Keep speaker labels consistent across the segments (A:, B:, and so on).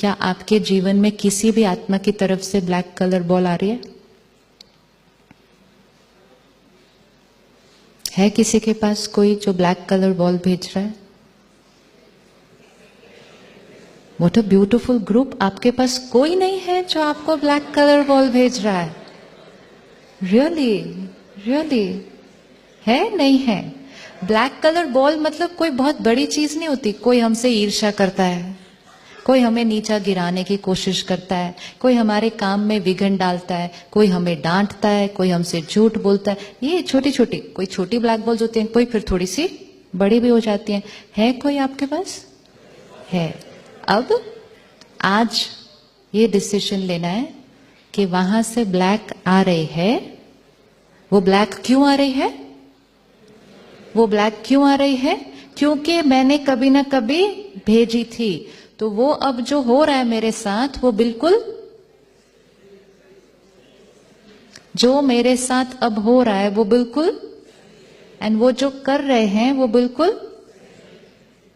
A: क्या आपके जीवन में किसी भी आत्मा की तरफ से ब्लैक कलर बॉल आ रही है किसी के पास कोई जो ब्लैक कलर बॉल भेज रहा है? What a beautiful group. आपके पास कोई नहीं है जो आपको ब्लैक कलर बॉल भेज रहा है? रियली रियली है? नहीं है? ब्लैक कलर बॉल मतलब कोई बहुत बड़ी चीज नहीं होती। कोई हमसे ईर्ष्या करता है, कोई हमें नीचा गिराने की कोशिश करता है, कोई हमारे काम में विघ्न डालता है, कोई हमें डांटता है, कोई हमसे झूठ बोलता है। ये छोटी छोटी, कोई छोटी ब्लैक बॉल्स होती हैं, कोई फिर थोड़ी सी बड़ी भी हो जाती हैं। है कोई आपके पास? है। अब आज ये डिसीजन लेना है कि वहां से ब्लैक आ रही है। वो ब्लैक क्यों आ रही है? वो ब्लैक क्यों आ रही है? क्योंकि मैंने कभी ना कभी भेजी थी। तो वो अब जो हो रहा है मेरे साथ, वो बिल्कुल, जो मेरे साथ अब हो रहा है वो बिल्कुल, एंड वो जो कर रहे हैं वो बिल्कुल।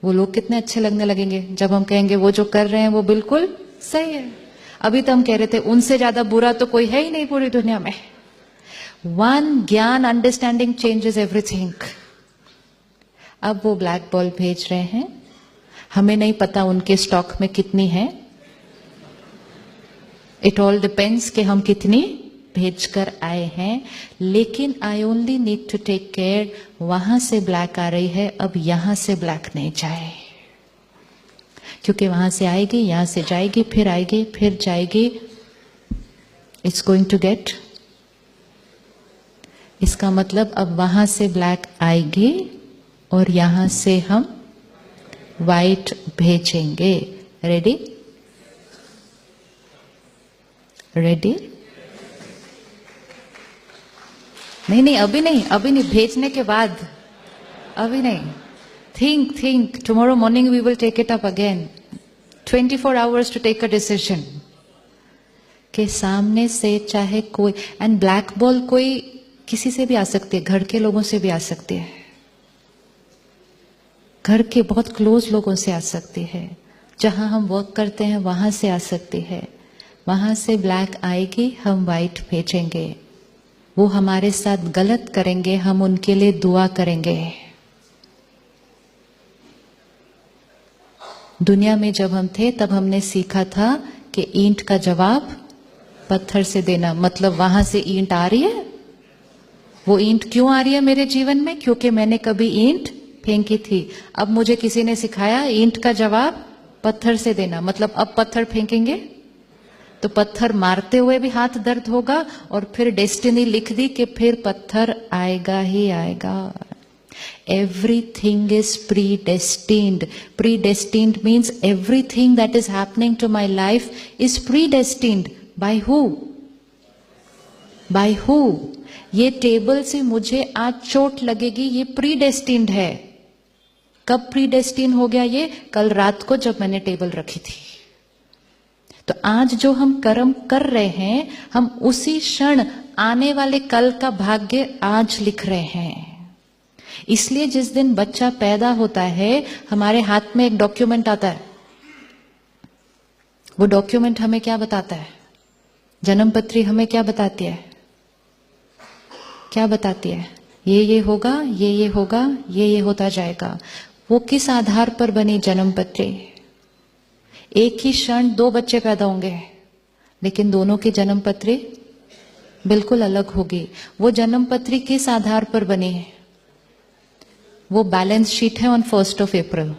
A: वो लोग कितने अच्छे लगने लगेंगे जब हम कहेंगे वो जो कर रहे हैं वो बिल्कुल सही है। अभी तो हम कह रहे थे उनसे ज्यादा बुरा तो कोई है ही नहीं पूरी दुनिया में। वन ज्ञान, अंडरस्टैंडिंग चेंजेस एवरीथिंग। अब वो ब्लैक बॉल भेज रहे हैं। हमें नहीं पता उनके स्टॉक में कितनी है। इट ऑल डिपेंड्स कि हम कितनी भेजकर आए हैं। लेकिन I only need to take care. वहां से ब्लैक आ रही है, अब यहां से ब्लैक नहीं जाए, क्योंकि वहां से आएगी, यहां से जाएगी, फिर आएगी, फिर जाएगी। It's going to get. इसका मतलब अब वहां से ब्लैक आएगी और यहां से हम व्हाइट भेजेंगे। रेडी? रेडी? नहीं नहीं, अभी नहीं, अभी नहीं, भेजने के बाद, अभी नहीं। Think tomorrow morning we will take it up again. 24 hours to take a decision. के सामने से चाहे कोई, एंड ब्लैक बॉल कोई किसी से भी आ सकती है, घर के लोगों से भी आ सकती है, घर के बहुत क्लोज लोगों से आ सकती है, जहां हम वर्क करते हैं वहां से आ सकती है। वहां से ब्लैक आएगी, हम व्हाइट भेजेंगे। वो हमारे साथ गलत करेंगे, हम उनके लिए दुआ करेंगे। दुनिया में जब हम थे तब हमने सीखा था कि ईंट का जवाब पत्थर से देना। मतलब वहां से ईंट आ रही है। वो ईंट क्यों आ रही है मेरे जीवन में? क्योंकि मैंने कभी ईंट फेंकी थी। अब मुझे किसी ने सिखाया ईंट का जवाब पत्थर से देना। मतलब अब पत्थर फेंकेंगे तो पत्थर मारते हुए भी हाथ दर्द होगा, और फिर डेस्टिनी लिख दी कि फिर पत्थर आएगा ही आएगा। Everything is predestined. Predestined means everything that is happening to my life is predestined. By who? By who? ये टेबल से मुझे आज चोट लगेगी, ये प्रीडेस्टिन्ड है। कब प्रीडेस्टिन हो गया ये? कल रात को जब मैंने टेबल रखी थी। तो आज जो हम कर्म कर रहे हैं, हम उसी क्षण आने वाले कल का भाग्य आज लिख रहे हैं। इसलिए जिस दिन बच्चा पैदा होता है, हमारे हाथ में एक डॉक्यूमेंट आता है। वो डॉक्यूमेंट हमें क्या बताता है? जन्म पत्री हमें क्या बताती है? क्या बताती है? ये होगा, ये होगा, ये होता जाएगा। वो किस आधार पर बनी जन्म पत्री? एक ही क्षण दो बच्चे पैदा होंगे, लेकिन दोनों की जन्म पत्री बिल्कुल अलग होगी। वो जन्म पत्री किस आधार पर बनी है? वो बैलेंस शीट है ऑन 1 अप्रैल।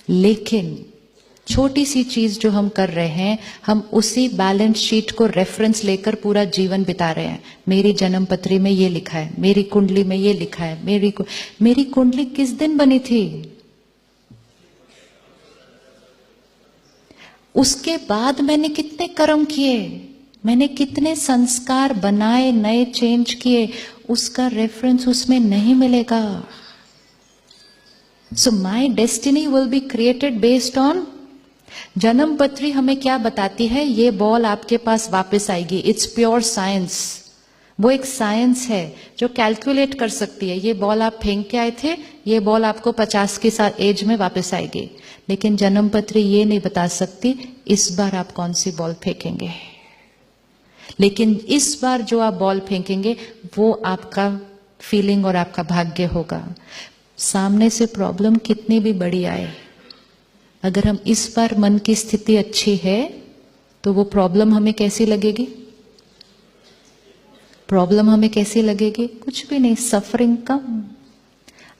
A: लेकिन छोटी सी चीज जो हम कर रहे हैं, हम उसी बैलेंस शीट को रेफरेंस लेकर पूरा जीवन बिता रहे हैं। मेरी जन्म पत्री में ये लिखा है, मेरी कुंडली में ये लिखा है। मेरी कुंडली किस दिन बनी थी? उसके बाद मैंने कितने कर्म किए, मैंने कितने संस्कार बनाए, नए चेंज किए, उसका रेफरेंस उसमें नहीं मिलेगा। So my destiny will be created based on janam patri. हमें क्या बताती है? ये बॉल आपके पास वापस आएगी। It's pure science. वो एक साइंस है जो कैलकुलेट कर सकती है। ये बॉल आप फेंक के आए थे, ये बॉल आपको 50 की एज में वापस आएगी। लेकिन जन्म पत्री ये नहीं बता सकती इस बार आप कौन सी बॉल फेंकेंगे। लेकिन इस बार जो आप बॉल फेंकेंगे वो आपका फीलिंग और आपका भाग्य होगा। सामने से प्रॉब्लम कितनी भी बड़ी आए, अगर हम इस बार मन की स्थिति अच्छी है तो वो प्रॉब्लम हमें कैसी लगेगी? प्रॉब्लम हमें कैसी लगेगी? कुछ भी नहीं, सफरिंग कम।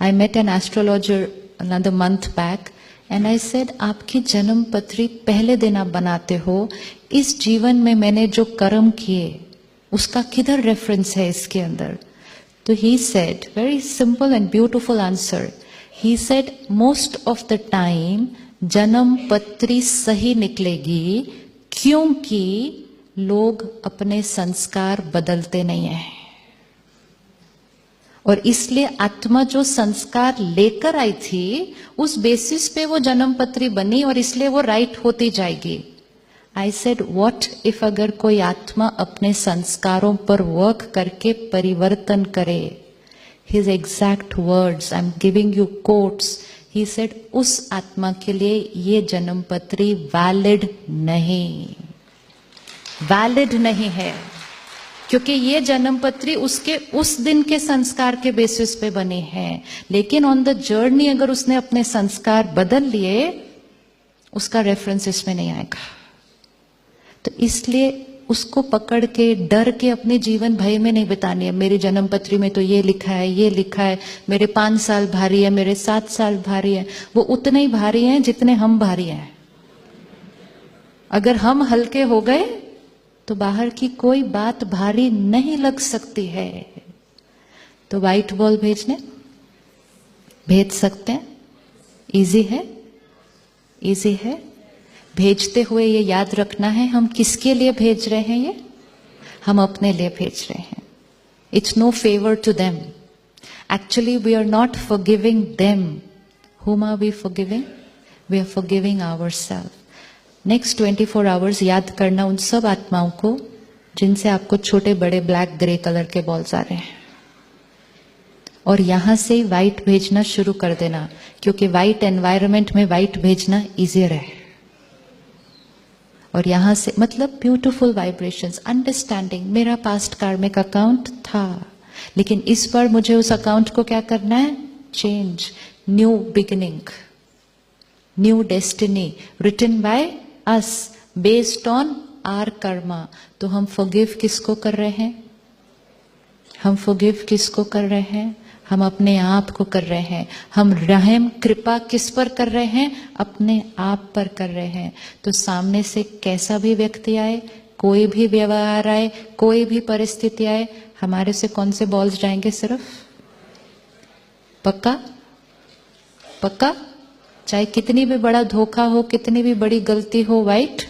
A: I met an astrologer another month back and I said आपकी जन्म पत्री पहले दिन आप बनाते हो, इस जीवन में मैंने जो कर्म किए उसका किधर रेफरेंस है इसके अंदर? तो he said very simple and beautiful answer. He said most of the time जन्म पत्री सही निकलेगी क्योंकि लोग अपने संस्कार बदलते नहीं हैं, और इसलिए आत्मा जो संस्कार लेकर आई थी उस बेसिस पे वो जन्म पत्री बनी और इसलिए वो राइट होती जाएगी। आई सेड व्हाट इफ अगर कोई आत्मा अपने संस्कारों पर वर्क करके परिवर्तन करे, his exact words, I am giving you quotes, he said उस आत्मा के लिए ये जन्म पत्री वैलिड नहीं है, क्योंकि ये जन्म पत्री उसके उस दिन के संस्कार के बेसिस पे बने हैं। लेकिन ऑन द जर्नी अगर उसने अपने संस्कार बदल लिए, उसका रेफरेंस इसमें नहीं आएगा। तो इसलिए उसको पकड़ के डर के अपने जीवन भय में नहीं बितानी है। मेरी जन्म पत्री में तो ये लिखा है, ये लिखा है, मेरे 5 साल भारी है, मेरे 7 साल भारी है। वो उतने ही भारी हैं जितने हम भारी हैं। अगर हम हल्के हो गए तो बाहर की कोई बात भारी नहीं लग सकती है। तो व्हाइट बॉल भेज सकते हैं, इजी है। भेजते हुए ये याद रखना है हम किसके लिए भेज रहे हैं, ये हम अपने लिए भेज रहे हैं। It's no favour to them, actually we are not forgiving them. whom are we forgiving? We are forgiving ourselves. Next 24 hours याद करना उन सब आत्माओं को जिनसे आपको छोटे बड़े ब्लैक ग्रे कलर के बॉल्स आ रहे हैं, और यहां से व्हाइट भेजना शुरू कर देना, क्योंकि व्हाइट एनवायरनमेंट में व्हाइट भेजना इजियर है। और यहां से मतलब ब्यूटीफुल वाइब्रेशंस, अंडरस्टैंडिंग। मेरा पास्ट कार्मिक अकाउंट था, लेकिन इस बार मुझे उस अकाउंट को क्या करना है? Change, new beginning, new destiny written by us based on our karma. तो हम फॉरगिव किसको कर रहे हैं? हम अपने आप को कर रहे हैं। हम रहम कृपा किस पर कर रहे हैं? अपने आप पर कर रहे हैं। तो सामने से कैसा भी व्यक्ति आए, कोई भी व्यवहार आए, कोई भी परिस्थिति आए, हमारे से कौन से बॉल्स जाएंगे? सिर्फ पक्का, चाहे कितनी भी बड़ा धोखा हो, कितनी भी बड़ी गलती हो, व्हाइट